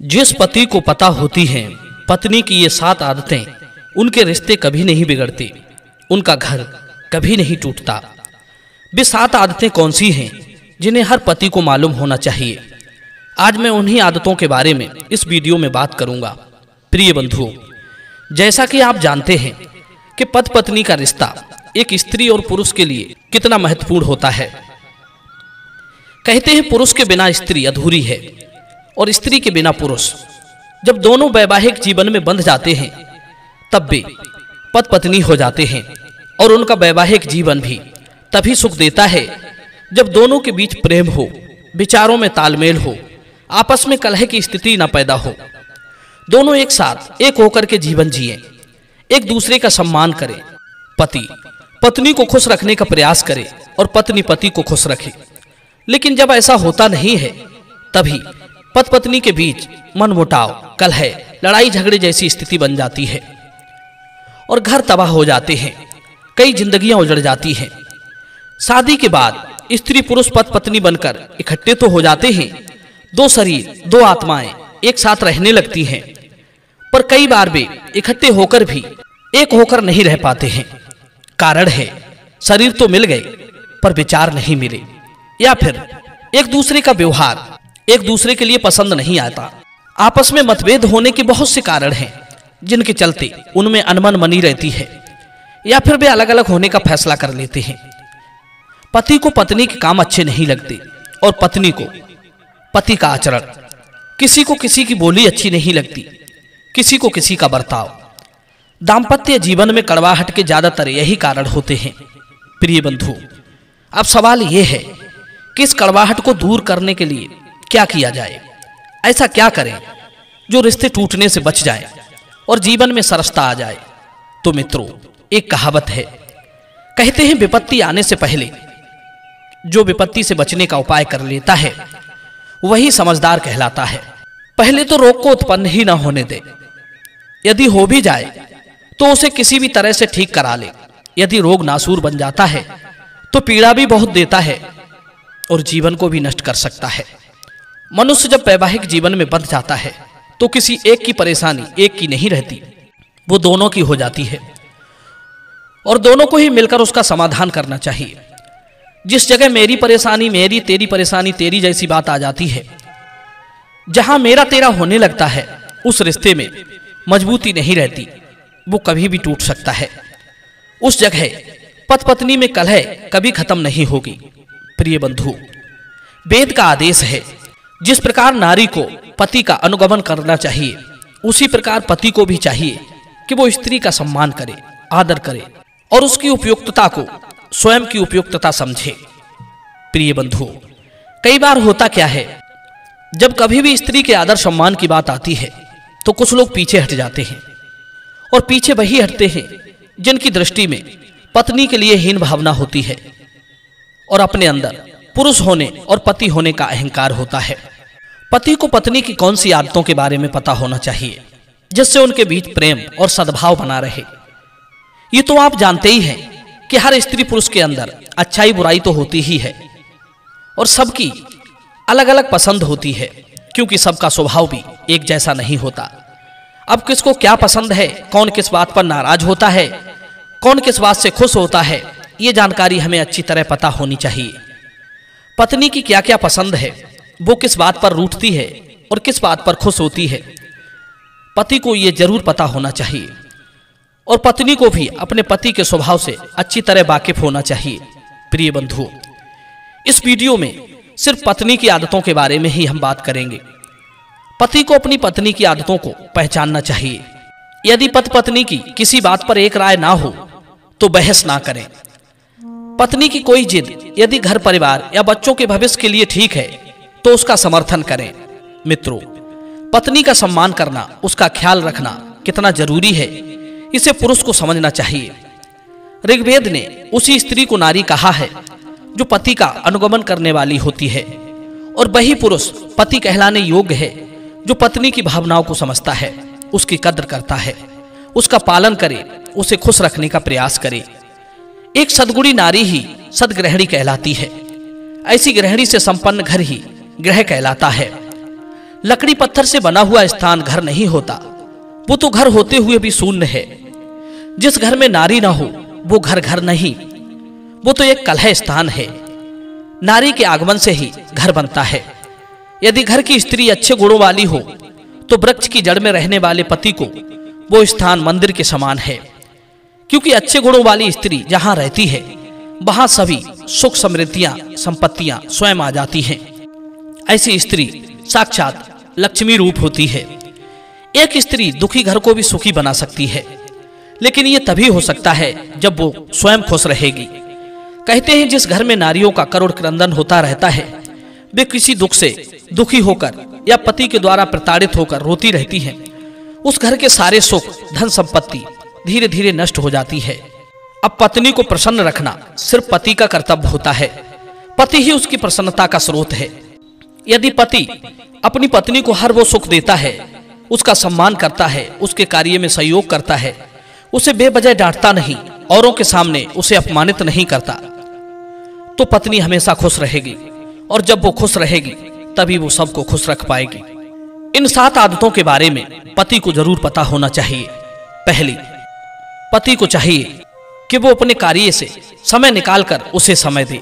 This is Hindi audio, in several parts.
जिस पति को पता होती हैं पत्नी की ये 7 आदतें, उनके रिश्ते कभी नहीं बिगड़ते, उनका घर कभी नहीं टूटता। वे 7 आदतें कौन सी हैं जिन्हें हर पति को मालूम होना चाहिए? आज मैं उन्हीं आदतों के बारे में इस वीडियो में बात करूंगा। प्रिय बंधुओं, जैसा कि आप जानते हैं कि पति पत्नी का रिश्ता एक स्त्री और पुरुष के लिए कितना महत्वपूर्ण होता है। कहते हैं पुरुष के बिना स्त्री अधूरी है और स्त्री के बिना पुरुष। जब दोनों वैवाहिक जीवन में बंध जाते हैं तब वे पति पत्नी हो जाते हैं और उनका वैवाहिक जीवन भी तभी सुख देता है जब दोनों के बीच प्रेम हो, विचारों में तालमेल हो, आपस में कलह की स्थिति न पैदा हो। दोनों एक साथ एक होकर के जीवन जिए, एक दूसरे का सम्मान करें। पति पत्नी को खुश रखने का प्रयास करे और पत्नी पति को खुश रखे। लेकिन जब ऐसा होता नहीं है तभी पति पत्नी के बीच मनमुटाव, कलह, लड़ाई झगड़े जैसी स्थिति बन जाती है और घर तबाह हो जाते हैं, कई जिंदगियां उजड़ जाती हैं। शादी के बाद स्त्री पुरुष पति पत्नी बनकर इकट्ठे तो हो जाते हैं, 2 शरीर 2 आत्माएं एक साथ रहने लगती हैं, पर कई बार वे इकट्ठे होकर भी एक होकर नहीं रह पाते हैं। कारण है शरीर तो मिल गए पर विचार नहीं मिले, या फिर एक दूसरे का व्यवहार एक दूसरे के लिए पसंद नहीं आता। आपस में मतभेद होने के बहुत से कारण हैं जिनके चलते उनमें अनबन बनी रहती है, या फिर वे अलग अलग होने का फैसला कर लेते हैं। पति को पत्नी के काम अच्छे नहीं लगते और पत्नी को पति का आचरण, किसी को किसी की बोली अच्छी नहीं लगती, किसी को किसी का बर्ताव। दाम्पत्य जीवन में कड़वाहट के ज्यादातर यही कारण होते हैं। प्रिय बंधु, अब सवाल यह है कि इस कड़वाहट को दूर करने के लिए क्या किया जाए? ऐसा क्या करें जो रिश्ते टूटने से बच जाए और जीवन में सरसता आ जाए? तो मित्रों, एक कहावत है, कहते हैं विपत्ति आने से पहले जो विपत्ति से बचने का उपाय कर लेता है वही समझदार कहलाता है। पहले तो रोग को उत्पन्न ही ना होने दे। यदि हो भी जाए तो उसे किसी भी तरह से ठीक करा ले। यदि रोग नासूर बन जाता है तो पीड़ा भी बहुत देता है और जीवन को भी नष्ट कर सकता है। मनुष्य जब वैवाहिक जीवन में बंध जाता है तो किसी एक की परेशानी एक की नहीं रहती, वो दोनों की हो जाती है और दोनों को ही मिलकर उसका समाधान करना चाहिए। जिस जगह मेरी परेशानी मेरी, तेरी परेशानी तेरी जैसी बात आ जाती है, जहां मेरा तेरा होने लगता है, उस रिश्ते में मजबूती नहीं रहती, वो कभी भी टूट सकता है। उस जगह पति पत्नी में कलह कभी खत्म नहीं होगी। प्रिय बंधु, वेद का आदेश है, जिस प्रकार नारी को पति का अनुगमन करना चाहिए उसी प्रकार पति को भी चाहिए कि वो स्त्री का सम्मान करे, आदर करे और उसकी उपयुक्तता को स्वयं की उपयुक्तता समझे। प्रिय बंधु, कई बार होता क्या है, जब कभी भी स्त्री के आदर सम्मान की बात आती है तो कुछ लोग पीछे हट जाते हैं और पीछे वही हटते हैं जिनकी दृष्टि में पत्नी के लिए हीन भावना होती है और अपने अंदर पुरुष होने और पति होने का अहंकार होता है। पति को पत्नी की कौन सी आदतों के बारे में पता होना चाहिए जिससे उनके बीच प्रेम और सद्भाव बना रहे। ये तो आप जानते ही हैं कि हर स्त्री पुरुष के अंदर अच्छाई बुराई तो होती ही है और सबकी अलग अलग पसंद होती है, क्योंकि सबका स्वभाव भी एक जैसा नहीं होता। अब किसको क्या पसंद है, कौन किस बात पर नाराज होता है, कौन किस बात से खुश होता है, ये जानकारी हमें अच्छी तरह पता होनी चाहिए। पत्नी की क्या क्या पसंद है, वो किस बात पर रूठती है और किस बात पर खुश होती है, पति को ये जरूर पता होना चाहिए और पत्नी को भी अपने पति के स्वभाव से अच्छी तरह वाकिफ होना चाहिए। प्रिय बंधुओं, इस वीडियो में सिर्फ पत्नी की आदतों के बारे में ही हम बात करेंगे। पति को अपनी पत्नी की आदतों को पहचानना चाहिए। यदि पति पत्नी की किसी बात पर एक राय ना हो तो बहस ना करें। पत्नी की कोई जिद यदि घर परिवार या बच्चों के भविष्य के लिए ठीक है तो उसका समर्थन करें। मित्रों, पत्नी का सम्मान करना, उसका ख्याल रखना कितना जरूरी है, इसे पुरुष को समझना चाहिए। ऋग्वेद ने उसी स्त्री को नारी कहा है जो पति का अनुगमन करने वाली होती है, और वही पुरुष पति कहलाने योग्य है जो पत्नी की भावनाओं को समझता है, उसकी कद्र करता है, उसका पालन करे, उसे खुश रखने का प्रयास करे। एक सद्गुणी नारी ही सदगृहिणी कहलाती है। ऐसी गृहिणी से संपन्न घर ही गृह कहलाता है। लकड़ी पत्थर से बना हुआ स्थान घर नहीं होता, वो तो घर होते हुए भी शून्य है। जिस घर में नारी ना हो वो घर घर नहीं, वो तो एक कलह स्थान है। नारी के आगमन से ही घर बनता है। यदि घर की स्त्री अच्छे गुणों वाली हो तो वृक्ष की जड़ में रहने वाले पति को वो स्थान मंदिर के समान है, क्योंकि अच्छे गुणों वाली स्त्री जहां रहती है वहां सभी सुख समृद्धियां संपत्तियां स्वयं आ जाती हैं। ऐसी स्त्री साक्षात लक्ष्मी रूप होती है। एक स्त्री दुखी घर को भी सुखी बना सकती है, लेकिन यह तभी हो सकता है जब वो स्वयं खुश रहेगी। कहते हैं जिस घर में नारियों का करुण क्रंदन होता रहता है वे किसी दुख से दुखी होकर या पति के द्वारा प्रताड़ित होकर रोती रहती हैं, उस घर के सारे सुख धन संपत्ति धीरे धीरे नष्ट हो जाती है। अब पत्नी को प्रसन्न रखना सिर्फ पति का कर्तव्य होता है। पति ही उसकी प्रसन्नता का स्रोत है। यदि पति अपनी पत्नी को हर वो सुख देता है, उसका सम्मान करता है, उसके कार्य में सहयोग करता है, उसे बेवजह डांटता नहीं, औरों के सामने उसे अपमानित नहीं करता, तो पत्नी हमेशा खुश रहेगी। और जब वो खुश रहेगी तभी वो सबको खुश रख पाएगी। इन 7 आदतों के बारे में पति को जरूर पता होना चाहिए। पहली, पति को चाहिए कि वो अपने कार्य से समय निकालकर उसे समय दे।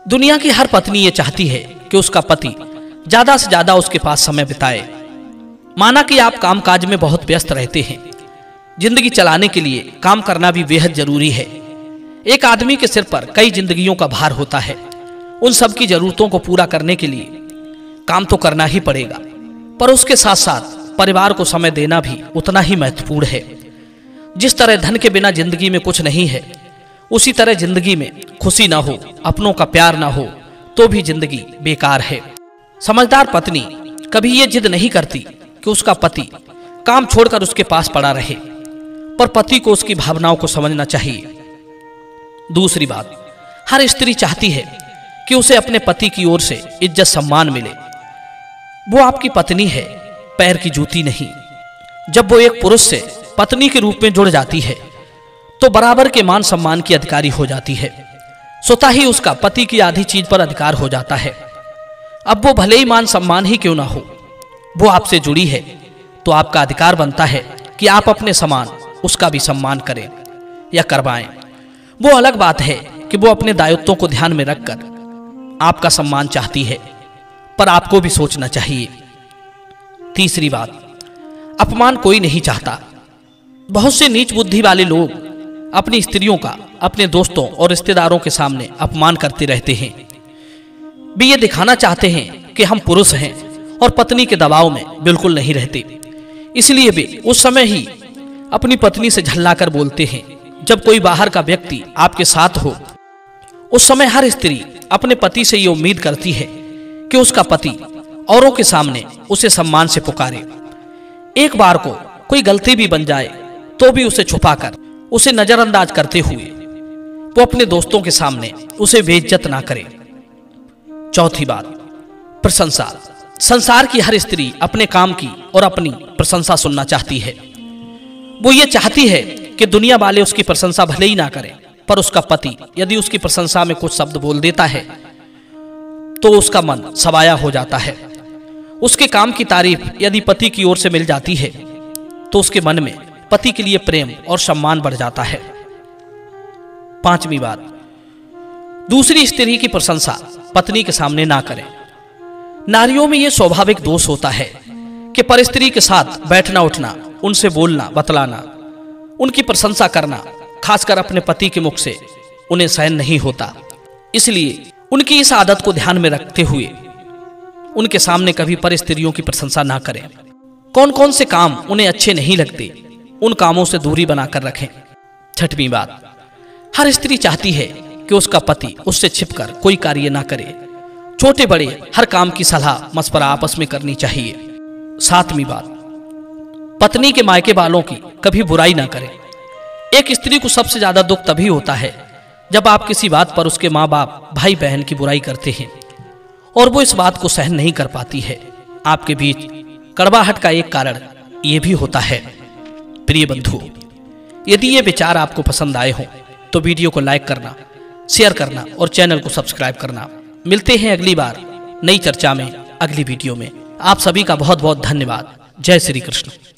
दुनिया की हर पत्नी ये चाहती है कि उसका पति ज्यादा से ज्यादा उसके पास समय बिताए। माना कि आप कामकाज में बहुत व्यस्त रहते हैं, जिंदगी चलाने के लिए काम करना भी बेहद जरूरी है। एक आदमी के सिर पर कई जिंदगियों का भार होता है। उन सब की जरूरतों को पूरा करने के लिए काम तो करना ही पड़ेगा, पर उसके साथ साथ परिवार को समय देना भी उतना ही महत्वपूर्ण है। जिस तरह धन के बिना जिंदगी में कुछ नहीं है, उसी तरह जिंदगी में खुशी ना हो, अपनों का प्यार ना हो तो भी जिंदगी बेकार है। समझदार पत्नी कभी ये जिद नहीं करती कि उसका पति काम छोड़कर उसके पास पड़ा रहे, पर पति को उसकी भावनाओं को समझना चाहिए। दूसरी बात, हर स्त्री चाहती है कि उसे अपने पति की ओर से इज्जत सम्मान मिले। वो आपकी पत्नी है, पैर की जूती नहीं। जब वो एक पुरुष से पत्नी के रूप में जुड़ जाती है तो बराबर के मान सम्मान की अधिकारी हो जाती है। स्वतः ही उसका पति की आधी चीज पर अधिकार हो जाता है। अब वो भले ही मान सम्मान ही क्यों ना हो, वो आपसे जुड़ी है तो आपका अधिकार बनता है कि आप अपने समान उसका भी सम्मान करें या करवाएं। वो अलग बात है कि वो अपने दायित्वों को ध्यान में रखकर आपका सम्मान चाहती है, पर आपको भी सोचना चाहिए। तीसरी बात, अपमान कोई नहीं चाहता। बहुत से नीच बुद्धि वाले लोग अपनी स्त्रियों का अपने दोस्तों और रिश्तेदारों के सामने अपमान करते रहते हैं। भी ये दिखाना चाहते हैं कि हम पुरुष हैं और पत्नी के दबाव में बिल्कुल नहीं रहते। इसलिए वे उस समय ही अपनी पत्नी से झल्लाकर बोलते हैं। जब कोई बाहर का व्यक्ति आपके साथ हो, उस समय हर स्त्री अपने पति से ये उम्मीद करती है कि उसका पति औरों के सामने उसे सम्मान से पुकारे। एक बार को कोई गलती भी बन जाए तो भी उसे छुपाकर, उसे नजरअंदाज करते हुए वो अपने दोस्तों के सामने उसे बेइज्जत ना करे। चौथी बात, प्रशंसा। संसार की हर स्त्री अपने काम की और अपनी प्रशंसा सुनना चाहती है। वो ये चाहती है कि दुनिया वाले उसकी प्रशंसा भले ही ना करें, पर उसका पति यदि उसकी प्रशंसा में कुछ शब्द बोल देता है तो उसका मन सवाया हो जाता है। उसके काम की तारीफ यदि पति की ओर से मिल जाती है तो उसके मन में पति के लिए प्रेम और सम्मान बढ़ जाता है। पांचवी बात, दूसरी स्त्री की प्रशंसा पत्नी के सामने ना करें। नारियों में यह स्वाभाविक दोष होता है कि परस्त्री के साथ बैठना उठना, उनसे बोलना बतलाना, उनकी प्रशंसा करना, खासकर अपने पति के मुख से उन्हें सहन नहीं होता। इसलिए उनकी इस आदत को ध्यान में रखते हुए उनके सामने कभी परस्त्रियों की प्रशंसा ना करें। कौन कौन से काम उन्हें अच्छे नहीं लगते, उन कामों से दूरी बनाकर रखें। छठवीं बात, हर स्त्री चाहती है कि उसका पति उससे छिपकर कोई कार्य ना करे। छोटे बड़े हर काम की सलाह मशवरा आपस में करनी चाहिए। सातवीं बात, पत्नी के मायके वालों की कभी बुराई ना करें। एक स्त्री को सबसे ज्यादा दुख तभी होता है जब आप किसी बात पर उसके माँ बाप भाई बहन की बुराई करते हैं और वो इस बात को सहन नहीं कर पाती है। आपके बीच कड़वाहट का एक कारण ये भी होता है। प्रिय बंधुओं, यदि ये विचार आपको पसंद आए हों तो वीडियो को लाइक करना, शेयर करना और चैनल को सब्सक्राइब करना। मिलते हैं अगली बार नई चर्चा में, अगली वीडियो में। आप सभी का बहुत बहुत धन्यवाद। जय श्री कृष्ण।